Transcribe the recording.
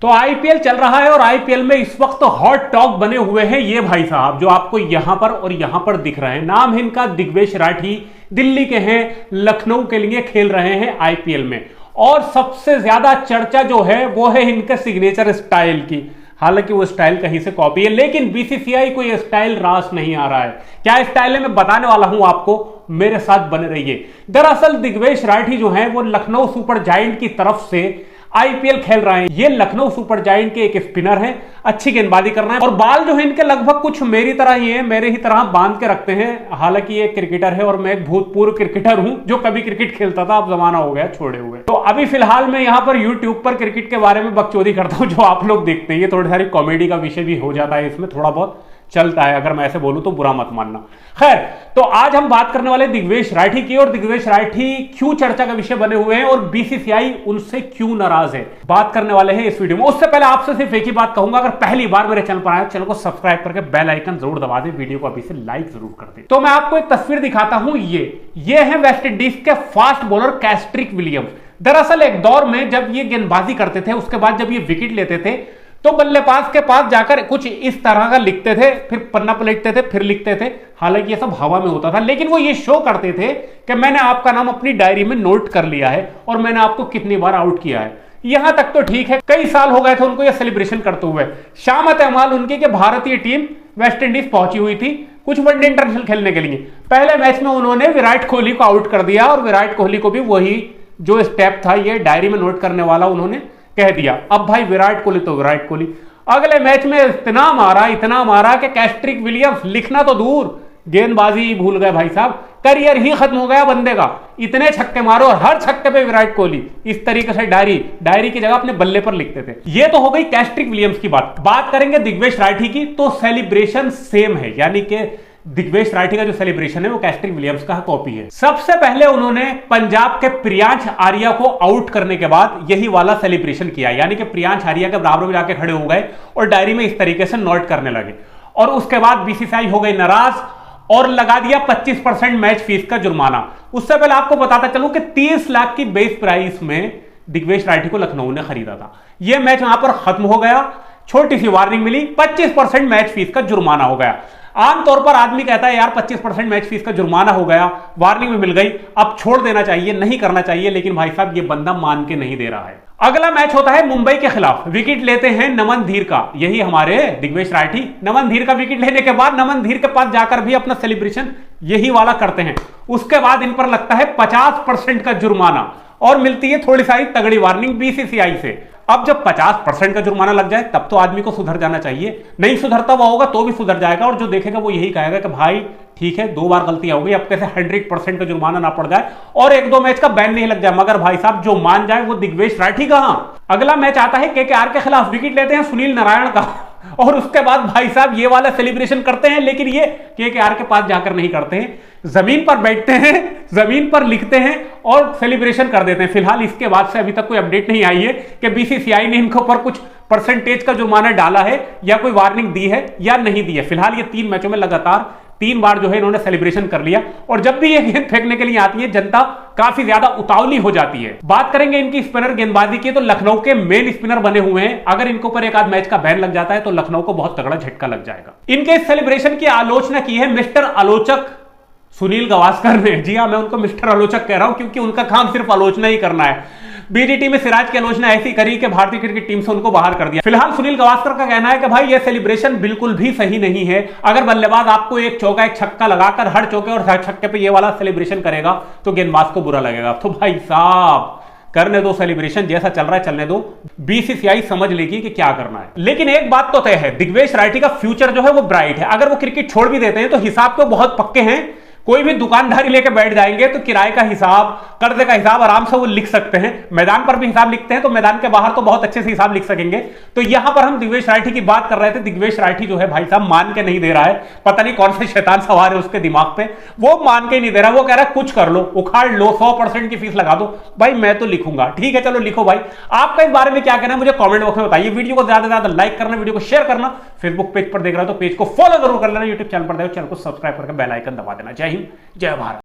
तो आईपीएल चल रहा है और आईपीएल में इस वक्त हॉट टॉक बने हुए हैं ये भाई साहब जो आपको यहां पर और यहां पर दिख रहे हैं। नाम है इनका दिग्वेश राठी, दिल्ली के हैं, लखनऊ के लिए खेल रहे हैं आईपीएल में। और सबसे ज्यादा चर्चा जो है वो है इनके सिग्नेचर स्टाइल की। हालांकि वो स्टाइल कहीं से कॉपी है, लेकिन बीसीसीआई को ये स्टाइल रास नहीं आ रहा है। क्या स्टाइल है मैं बताने वाला हूं आपको, मेरे साथ बने रहिए। दरअसल दिग्वेश राठी जो है वो लखनऊ सुपर जायंट की तरफ से आईपीएल खेल रहे हैं। ये लखनऊ सुपर जायंट के एक स्पिनर हैं, अच्छी गेंदबाजी कर रहे हैं और बाल जो है इनके लगभग कुछ मेरी तरह ही है, मेरे ही तरह बांध के रखते हैं। हालांकि ये क्रिकेटर है और मैं एक भूतपूर्व क्रिकेटर हूं जो कभी क्रिकेट खेलता था, अब जमाना हो गया छोड़े हुए। तो अभी फिलहाल मैं यहां पर यूट्यूब पर क्रिकेट के बारे में बकचोदी करता हूं जो आप लोग देखते हैं। ये थोड़ी सारी कॉमेडी का विषय भी हो जाता है, इसमें थोड़ा बहुत चलता है, अगर मैं ऐसे बोलूं तो बुरा मत मानना। खैर, तो आज हम बात करने वाले दिग्वेश राठी की, और दिग्वेश राठी क्यों चर्चा का विषय बने हुए हैं और बीसीसीआई उनसे क्यों नाराज है, बात करने वाले हैं इस वीडियो में। उससे पहले आपसे सिर्फ एक ही बात कहूंगा, अगर पहली बार मेरे चैनल पर आए चैनल को सब्सक्राइब करके बेल आइकन जरूर दबा दें, वीडियो को अभी से लाइक जरूर कर दें। तो मैं आपको एक तस्वीर दिखाता हूं, ये है वेस्ट इंडीज के फास्ट बॉलर कैस्ट्रिक विलियम्स। दरअसल एक दौर में जब ये गेंदबाजी करते थे, उसके बाद जब ये विकेट लेते थे तो बल्लेबाज के पास जाकर कुछ इस तरह का लिखते थे, फिर पन्ना पलटते थे, फिर लिखते थे। हालांकि ये सब हवा में होता था, लेकिन वो ये शो करते थे कि मैंने आपका नाम अपनी डायरी में नोट कर लिया है और मैंने आपको कितनी बार आउट किया है। यहां तक तो ठीक है, कई साल हो गए थे उनको ये सेलिब्रेशन करते हुए। शामत अमाल उनकी कि भारतीय टीम वेस्ट इंडीज पहुंची हुई थी कुछ वनडे इंटरनेशनल खेलने के लिए। पहले मैच में उन्होंने विराट कोहली को आउट कर दिया और विराट कोहली को भी वही जो स्टेप था ये डायरी में नोट करने वाला उन्होंने कह दिया। अब भाई विराट कोहली तो विराट कोहली, अगले मैच में इतना मारा कि कैस्ट्रिक विलियम्स लिखना तो दूर, गेंदबाजी ही भूल गए भाई साहब, करियर ही खत्म हो गया बंदे का। इतने छक्के मारो और हर छक्के पे विराट कोहली, इस तरीके से डायरी की जगह अपने बल्ले पर लिखते थे। ये तो हो गई कैस्ट्रिक विलियम्स की बात करेंगे दिग्वेश राठी की, तो सेलिब्रेशन सेम है, यानी कि दिग्वेश राठी का जो सेलिब्रेशन है वो कैस्ट्रिक विलियम्स का कॉपी है। सबसे पहले उन्होंने पंजाब के प्रियांश आर्या को आउट करने के बाद यही वाला सेलिब्रेशन किया, यानी कि प्रियांश आर्या के बराबर में जाके खड़े हो गए और डायरी में इस तरीके से नोट करने लगे। और उसके बाद बीसीसीआई हो गई नाराज और लगा दिया 25% मैच फीस का जुर्माना। उससे पहले आपको बताता चलूं कि 30 लाख की बेस प्राइस में दिग्वेश राठी को लखनऊ ने खरीदा था। यह मैच वहां पर खत्म हो गया, छोटी सी वार्निंग मिली, 25% मैच फीस का जुर्माना हो गया। आमतौर पर आदमी कहता है यार 25% मैच फीस का जुर्माना हो गया, वार्निंग भी मिल गई, अब छोड़ देना चाहिए, नहीं करना चाहिए, लेकिन भाई साहब ये बंदा मान के नहीं दे रहा है। अगला मैच होता है मुंबई के खिलाफ, विकेट लेते हैं नमन धीर का, यही हमारे दिग्वेश राठी। नमन धीर का विकेट लेने के बाद नमन धीर के पास जाकर भी अपना सेलिब्रेशन यही वाला करते हैं। उसके बाद इन पर लगता है 50% का जुर्माना और मिलती है थोड़ी सारी तगड़ी वार्निंग बीसीसीआई से। अब जब 50% का जुर्माना लग जाए तब तो आदमी को सुधर जाना चाहिए, नहीं सुधरता हुआ होगा तो भी सुधर जाएगा, और जो देखेगा वो यही कहेगा कि भाई ठीक है 2 बार गलती हो गई, अब कैसे 100% का जुर्माना ना पड़ जाए और 1-2 मैच का बैन नहीं लग जाए। मगर भाई साहब जो मान जाए वो दिग्वेश राठी कहां। अगला मैच आता है केकेआर के खिलाफ, विकेट लेते हैं सुनील नारायण का और उसके बाद भाई साहब ये वाला सेलिब्रेशन करते हैं, लेकिन ये केकेआर के पास जाकर नहीं करते हैं, जमीन पर बैठते हैं, जमीन पर लिखते हैं और सेलिब्रेशन कर देते हैं। फिलहाल इसके बाद से अभी तक कोई अपडेट नहीं आई है कि बीसीसीआई ने इनके ऊपर कुछ परसेंटेज का जुर्माना डाला है या कोई वार्निंग दी है या नहीं दी है। फिलहाल ये 3 मैचों में लगातार 3 बार जो है इन्होंने सेलिब्रेशन कर लिया, और जब भी ये गेंद फेंकने के लिए आती है जनता काफी ज्यादा उतावली हो जाती है। बात करेंगे इनकी स्पिनर गेंदबाजी की, तो लखनऊ के मेन स्पिनर बने हुए हैं, अगर इनके ऊपर एक आध मैच का बैन लग जाता है तो लखनऊ को बहुत तगड़ा झटका लग जाएगा। इनके इस सेलिब्रेशन की आलोचना की है मिस्टर आलोचक सुनील गावस्कर ने। जी हां, मैं उनको मिस्टर आलोचक कह रहा हूं क्योंकि उनका काम सिर्फ आलोचना ही करना है। बीडीटी में सिराज की आलोचना ऐसी करी कि भारतीय क्रिकेट टीम से उनको बाहर कर दिया। फिलहाल सुनील गावस्कर का कहना है कि भाई ये सेलिब्रेशन बिल्कुल भी सही नहीं है। अगर बल्लेबाज आपको एक चौका एक छक्का लगाकर हर चौके और हर छक्के पे ये वाला सेलिब्रेशन करेगा तो गेंदबाज को बुरा लगेगा। तो भाई साहब करने दो सेलिब्रेशन, जैसा चल रहा है चलने दो, बीसीसीआई समझ लेगी कि क्या करना है। लेकिन एक बात तो तय है, दिग्वेश राठी का फ्यूचर जो है वो ब्राइट है। अगर वो क्रिकेट छोड़ भी देते हैं तो हिसाब तो बहुत पक्के हैं, कोई भी दुकानदारी लेके बैठ जाएंगे तो किराए का हिसाब, कर्जे का हिसाब आराम से वो लिख सकते हैं। मैदान पर भी हिसाब लिखते हैं तो मैदान के बाहर तो बहुत अच्छे से हिसाब लिख सकेंगे। तो यहां पर हम दिग्वेश राठी की बात कर रहे थे, दिग्वेश राठी जो है भाई साहब मान के नहीं दे रहा है, पता नहीं कौन सा शैतान सवार है उसके दिमाग पे, वो मान के नहीं दे रहा। वो कह रहा है कुछ कर लो, उखाड़ लो, 100% की फीस लगा दो। भाई मैं तो लिखूंगा, ठीक है चलो लिखो भाई। आपका इस बारे में क्या कहना है मुझे कॉमेंट बॉक्स में बताइए। वीडियो को ज्यादा से ज्यादा लाइक करना, वीडियो को शेयर करना, फेसबुक पेज पर देख रहा हो तो पेज को फॉलो जरूर कर लेना, यूट्यूब चैनल पर देखो चैनल को सब्सक्राइब करके बेल आइकन दबा देना। जय हिंद, जय भारत।